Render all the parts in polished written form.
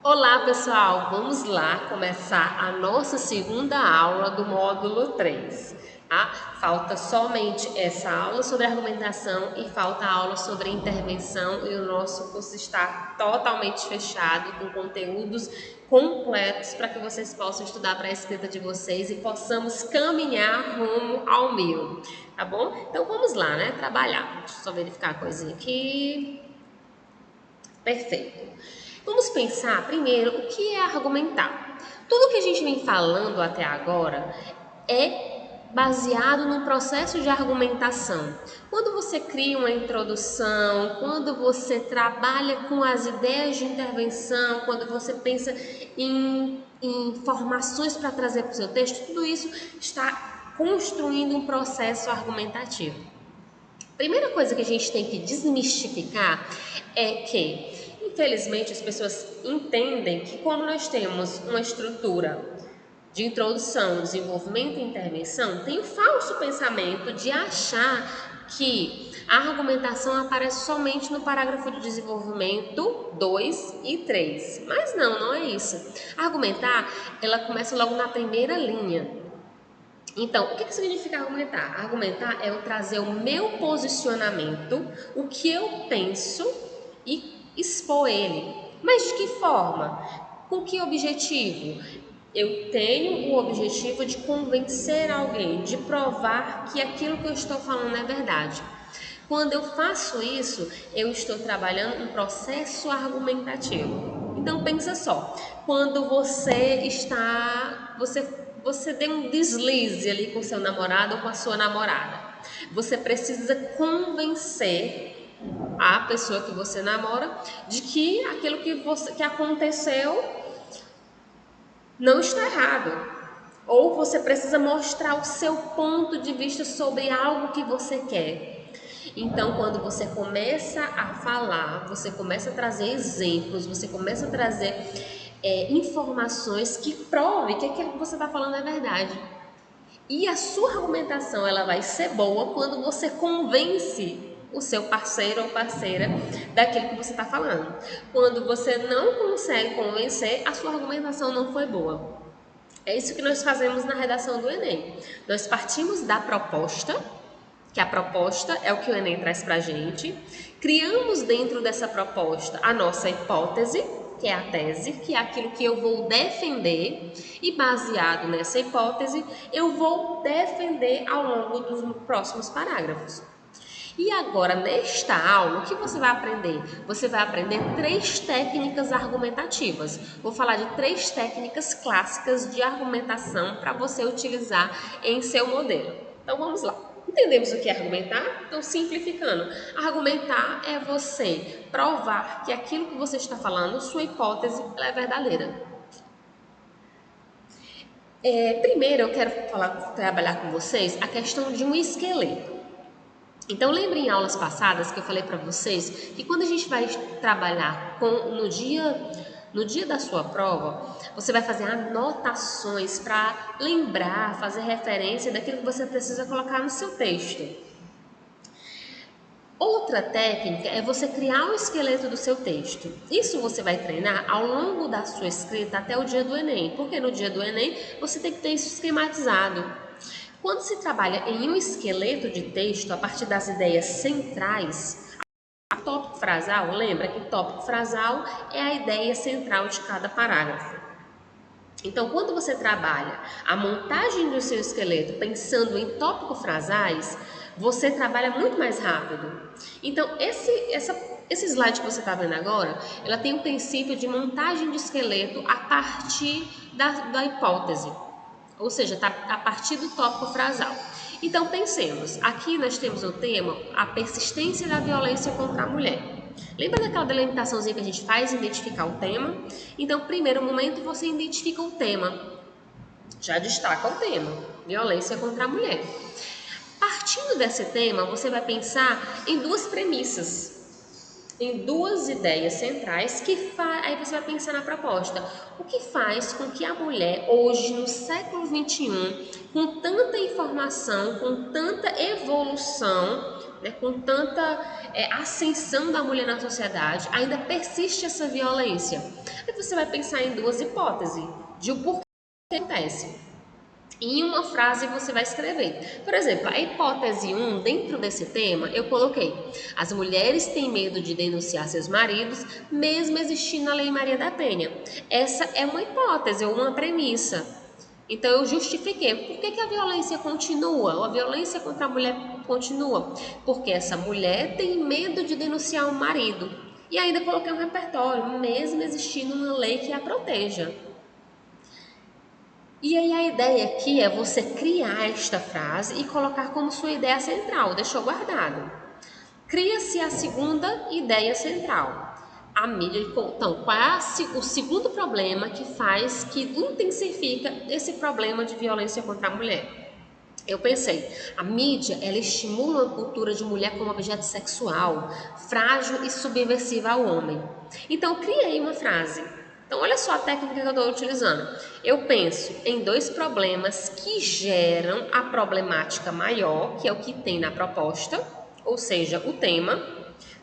Olá, pessoal! Vamos lá começar a nossa segunda aula do módulo 3. Tá? Falta somente essa aula sobre argumentação e falta a aula sobre intervenção e o nosso curso está totalmente fechado com conteúdos completos para que vocês possam estudar para a escrita de vocês e possamos caminhar rumo ao mil, tá bom? Então vamos lá, né? Trabalhar. Deixa eu só verificar a coisinha aqui. Perfeito. Vamos pensar primeiro o que é argumentar. Tudo que a gente vem falando até agora é baseado no processo de argumentação. Quando você cria uma introdução, quando você trabalha com as ideias de intervenção, quando você pensa em informações para trazer para o seu texto, tudo isso está construindo um processo argumentativo. Primeira coisa que a gente tem que desmistificar é que, infelizmente, as pessoas entendem que quando nós temos uma estrutura de introdução, desenvolvimento e intervenção, tem o falso pensamento de achar que a argumentação aparece somente no parágrafo de desenvolvimento 2 e 3. Mas não é isso. Argumentar, ela começa logo na primeira linha. Então, o que significa argumentar? Argumentar é eu trazer o meu posicionamento, o que eu penso e expor ele. Mas de que forma? Com que objetivo? Eu tenho o objetivo de convencer alguém, de provar que aquilo que eu estou falando é verdade. Quando eu faço isso, eu estou trabalhando um processo argumentativo. Então pensa só, quando você deu um deslize ali com seu namorado ou com a sua namorada. Você precisa convencer a pessoa que você namora de que aquilo que aconteceu não está errado. Ou você precisa mostrar o seu ponto de vista sobre algo que você quer. Então, quando você começa a falar, você começa a trazer exemplos, você começa a trazer informações que provem que aquilo que você está falando é verdade. E a sua argumentação ela vai ser boa quando você convence o seu parceiro ou parceira daquilo que você está falando. Quando você não consegue convencer, a sua argumentação não foi boa. É isso que nós fazemos na redação do Enem. Nós partimos da proposta, que a proposta é o que o Enem traz para a gente, criamos dentro dessa proposta a nossa hipótese, que é a tese, que é aquilo que eu vou defender, e baseado nessa hipótese, eu vou defender ao longo dos próximos parágrafos. E agora, nesta aula, o que você vai aprender? Você vai aprender 3 técnicas argumentativas. Vou falar de 3 técnicas clássicas de argumentação para você utilizar em seu modelo. Então, vamos lá. Entendemos o que é argumentar? Então, simplificando, argumentar é você provar que aquilo que você está falando, sua hipótese, ela é verdadeira. Primeiro, eu quero trabalhar com vocês a questão de um esqueleto. Então, lembrem em aulas passadas que eu falei para vocês que quando a gente vai trabalhar no dia da sua prova, você vai fazer anotações para lembrar, fazer referência daquilo que você precisa colocar no seu texto. Outra técnica é você criar o esqueleto do seu texto. Isso você vai treinar ao longo da sua escrita até o dia do Enem, porque no dia do Enem você tem que ter isso esquematizado. Quando se trabalha em um esqueleto de texto a partir das ideias centrais, tópico frasal, lembra que tópico frasal é a ideia central de cada parágrafo. Então, quando você trabalha a montagem do seu esqueleto pensando em tópico frasais, você trabalha muito mais rápido. Então, esse slide que você está vendo agora, ela tem um princípio de montagem de esqueleto a partir da hipótese. Ou seja, está a partir do tópico frasal. Então, pensemos, aqui nós temos o tema, a persistência da violência contra a mulher. Lembra daquela delimitaçãozinha que a gente faz, identificar o tema? Então, primeiro momento, você identifica o tema. Já destaca o tema, violência contra a mulher. Partindo desse tema, você vai pensar em 2 premissas, em 2 ideias centrais aí você vai pensar na proposta. O que faz com que a mulher, hoje, no século XXI, com tanta informação, com tanta evolução, né, com tanta ascensão da mulher na sociedade, ainda persiste essa violência? Aí você vai pensar em duas hipóteses de o porquê que acontece. Em uma frase você vai escrever. Por exemplo, a hipótese 1, dentro desse tema, eu coloquei: as mulheres têm medo de denunciar seus maridos, mesmo existindo a Lei Maria da Penha. Essa é uma hipótese ou uma premissa. Então eu justifiquei. Por que a violência continua? A violência contra a mulher continua? Porque essa mulher tem medo de denunciar o marido. E ainda coloquei um repertório, mesmo existindo uma lei que a proteja. E aí a ideia aqui é você criar esta frase e colocar como sua ideia central, deixou guardado. Cria-se a segunda ideia central. A mídia, então, qual é o segundo problema que faz, que intensifica esse problema de violência contra a mulher? Eu pensei, a mídia, ela estimula a cultura de mulher como objeto sexual, frágil e subversiva ao homem. Então, eu criei uma frase. Então, olha só a técnica que eu estou utilizando. Eu penso em dois problemas que geram a problemática maior, que é o que tem na proposta, ou seja, o tema.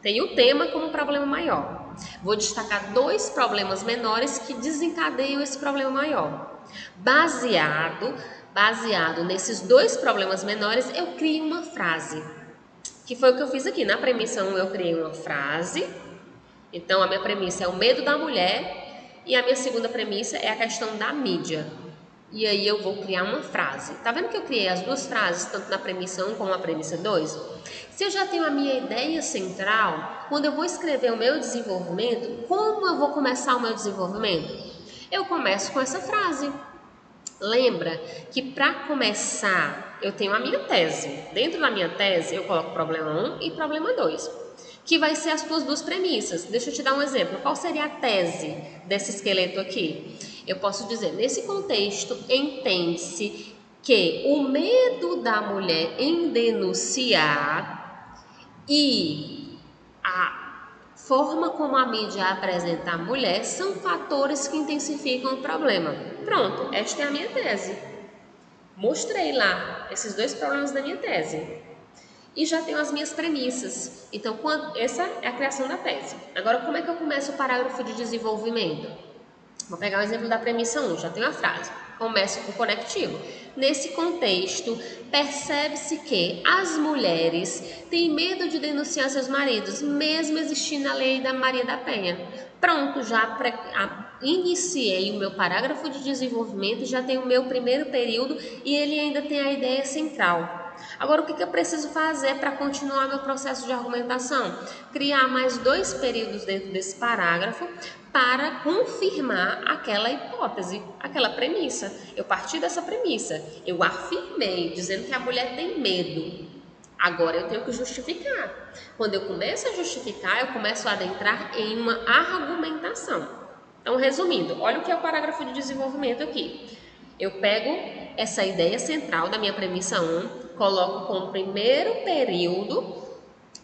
Tem o tema como problema maior. Vou destacar dois problemas menores que desencadeiam esse problema maior. Baseado nesses dois problemas menores, eu crio uma frase. Que foi o que eu fiz aqui. Na premissa 1, eu criei uma frase. Então, a minha premissa é o medo da mulher. E a minha segunda premissa é a questão da mídia. E aí eu vou criar uma frase. Tá vendo que eu criei as duas frases, tanto na premissa 1 como na premissa 2? Se eu já tenho a minha ideia central, quando eu vou escrever o meu desenvolvimento, como eu vou começar o meu desenvolvimento? Eu começo com essa frase. Lembra que para começar eu tenho a minha tese. Dentro da minha tese eu coloco problema 1 e problema 2, que vai ser as tuas duas premissas. Deixa eu te dar um exemplo. Qual seria a tese desse esqueleto aqui? Eu posso dizer, nesse contexto, entende-se que o medo da mulher em denunciar e a forma como a mídia apresenta a mulher são fatores que intensificam o problema. Pronto, esta é a minha tese. Mostrei lá esses dois problemas da minha tese. E já tenho as minhas premissas. Então, essa é a criação da tese. Agora, como é que eu começo o parágrafo de desenvolvimento? Vou pegar o exemplo da premissa 1, já tenho a frase. Começo com o conectivo. Nesse contexto, percebe-se que as mulheres têm medo de denunciar seus maridos, mesmo existindo a lei da Maria da Penha. Pronto, iniciei o meu parágrafo de desenvolvimento, já tenho o meu primeiro período e ele ainda tem a ideia central. Agora, o que eu preciso fazer para continuar meu processo de argumentação? Criar mais dois períodos dentro desse parágrafo para confirmar aquela hipótese, aquela premissa. Eu parti dessa premissa, eu afirmei, dizendo que a mulher tem medo. Agora eu tenho que justificar. Quando eu começo a justificar, eu começo a adentrar em uma argumentação. Então, resumindo, olha o que é o parágrafo de desenvolvimento aqui. Eu pego essa ideia central da minha premissa 1, coloco como primeiro período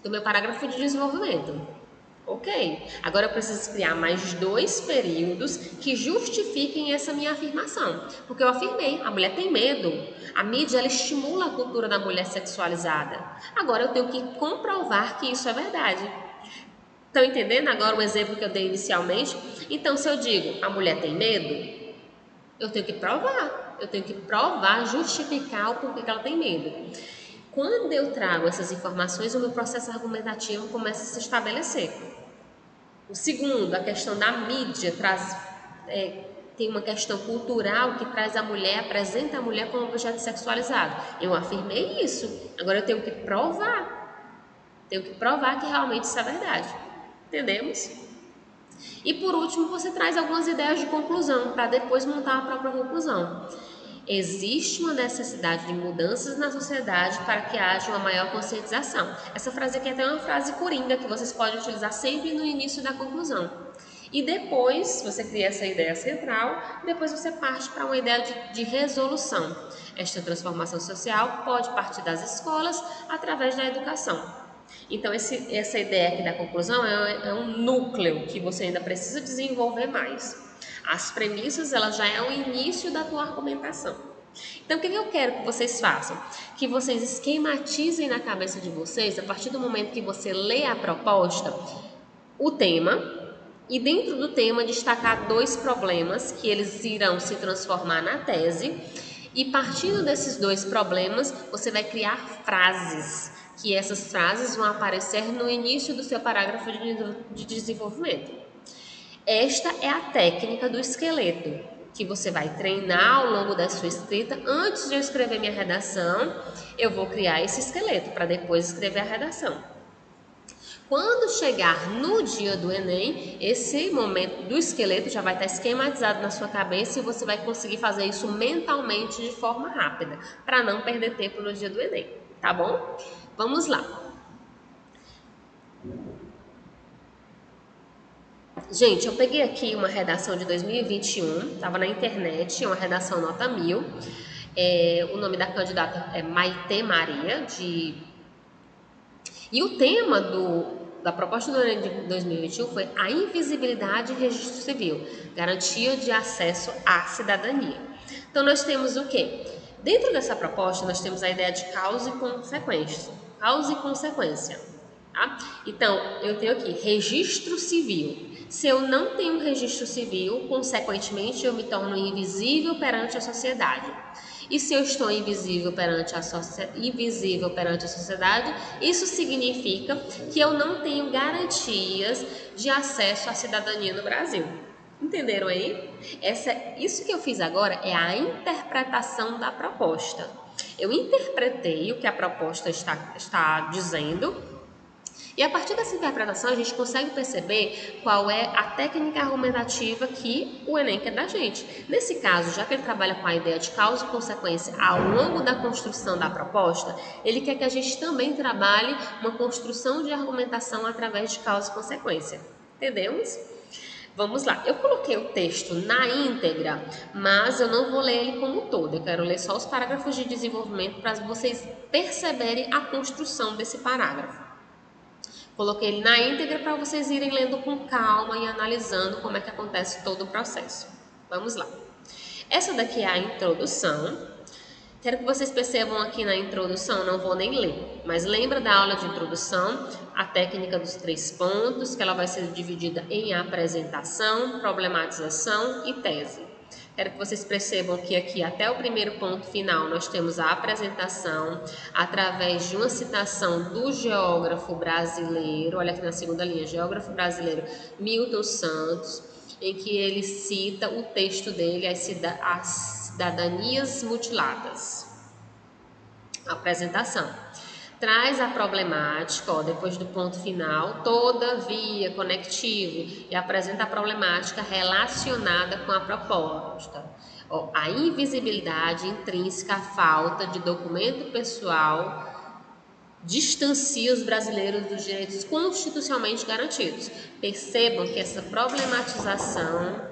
do meu parágrafo de desenvolvimento. Ok, agora eu preciso criar mais dois períodos que justifiquem essa minha afirmação. Porque eu afirmei, a mulher tem medo. A mídia, ela estimula a cultura da mulher sexualizada. Agora eu tenho que comprovar que isso é verdade. Estão entendendo agora o exemplo que eu dei inicialmente? Então, se eu digo, a mulher tem medo, eu tenho que provar. Eu tenho que provar, justificar o porquê que ela tem medo. Quando eu trago essas informações, o meu processo argumentativo começa a se estabelecer. O segundo, a questão da mídia, tem uma questão cultural que traz a mulher, apresenta a mulher como objeto sexualizado. Eu afirmei isso, agora eu tenho que provar. Tenho que provar que realmente isso é verdade. Entendemos? E por último, você traz algumas ideias de conclusão, para depois montar a própria conclusão. Existe uma necessidade de mudanças na sociedade para que haja uma maior conscientização. Essa frase aqui é até uma frase coringa que vocês podem utilizar sempre no início da conclusão. E depois, você cria essa ideia central, depois você parte para uma ideia de resolução. Esta transformação social pode partir das escolas através da educação. Então, essa ideia aqui da conclusão é um núcleo que você ainda precisa desenvolver mais. As premissas, elas já é o início da tua argumentação. Então, o que eu quero que vocês façam? Que vocês esquematizem na cabeça de vocês, a partir do momento que você lê a proposta, o tema, e dentro do tema destacar 2 problemas que eles irão se transformar na tese, e partindo desses 2 problemas, você vai criar frases, que essas frases vão aparecer no início do seu parágrafo de desenvolvimento. Esta é a técnica do esqueleto, que você vai treinar ao longo da sua escrita. Antes de eu escrever minha redação, eu vou criar esse esqueleto para depois escrever a redação. Quando chegar no dia do Enem, esse momento do esqueleto já vai estar esquematizado na sua cabeça e você vai conseguir fazer isso mentalmente de forma rápida, para não perder tempo no dia do Enem, tá bom? Vamos lá. Gente, eu peguei aqui uma redação de 2021, estava na internet, é uma redação nota 1000. O nome da candidata é Maite Maria, e o tema da proposta do Enem de 2021 foi a invisibilidade e registro civil, garantia de acesso à cidadania. Então, nós temos o quê? Dentro dessa proposta, nós temos a ideia de causa e consequência. Causa e consequência. Tá? Então, eu tenho aqui registro civil. Se eu não tenho registro civil, consequentemente, eu me torno invisível perante a sociedade. E se eu estou invisível perante a sociedade, isso significa que eu não tenho garantias de acesso à cidadania no Brasil. Entenderam aí? Isso que eu fiz agora é a interpretação da proposta. Eu interpretei o que a proposta está dizendo. E a partir dessa interpretação, a gente consegue perceber qual é a técnica argumentativa que o Enem quer da gente. Nesse caso, já que ele trabalha com a ideia de causa e consequência ao longo da construção da proposta, ele quer que a gente também trabalhe uma construção de argumentação através de causa e consequência. Entendemos? Vamos lá. Eu coloquei o texto na íntegra, mas eu não vou ler ele como todo. Eu quero ler só os parágrafos de desenvolvimento para vocês perceberem a construção desse parágrafo. Coloquei ele na íntegra para vocês irem lendo com calma e analisando como é que acontece todo o processo. Vamos lá. Essa daqui é a introdução. Quero que vocês percebam aqui na introdução, não vou nem ler, mas lembra da aula de introdução, a técnica dos 3 pontos, que ela vai ser dividida em apresentação, problematização e tese. Quero que vocês percebam que aqui até o primeiro ponto final nós temos a apresentação através de uma citação do geógrafo brasileiro, olha aqui na segunda linha, geógrafo brasileiro Milton Santos, em que ele cita o texto dele, As Cidadanias Mutiladas. Apresentação. Traz a problemática, depois do ponto final, todavia, conectivo, e apresenta a problemática relacionada com a proposta. A invisibilidade intrínseca, a falta de documento pessoal distancia os brasileiros dos direitos constitucionalmente garantidos. Percebam que essa problematização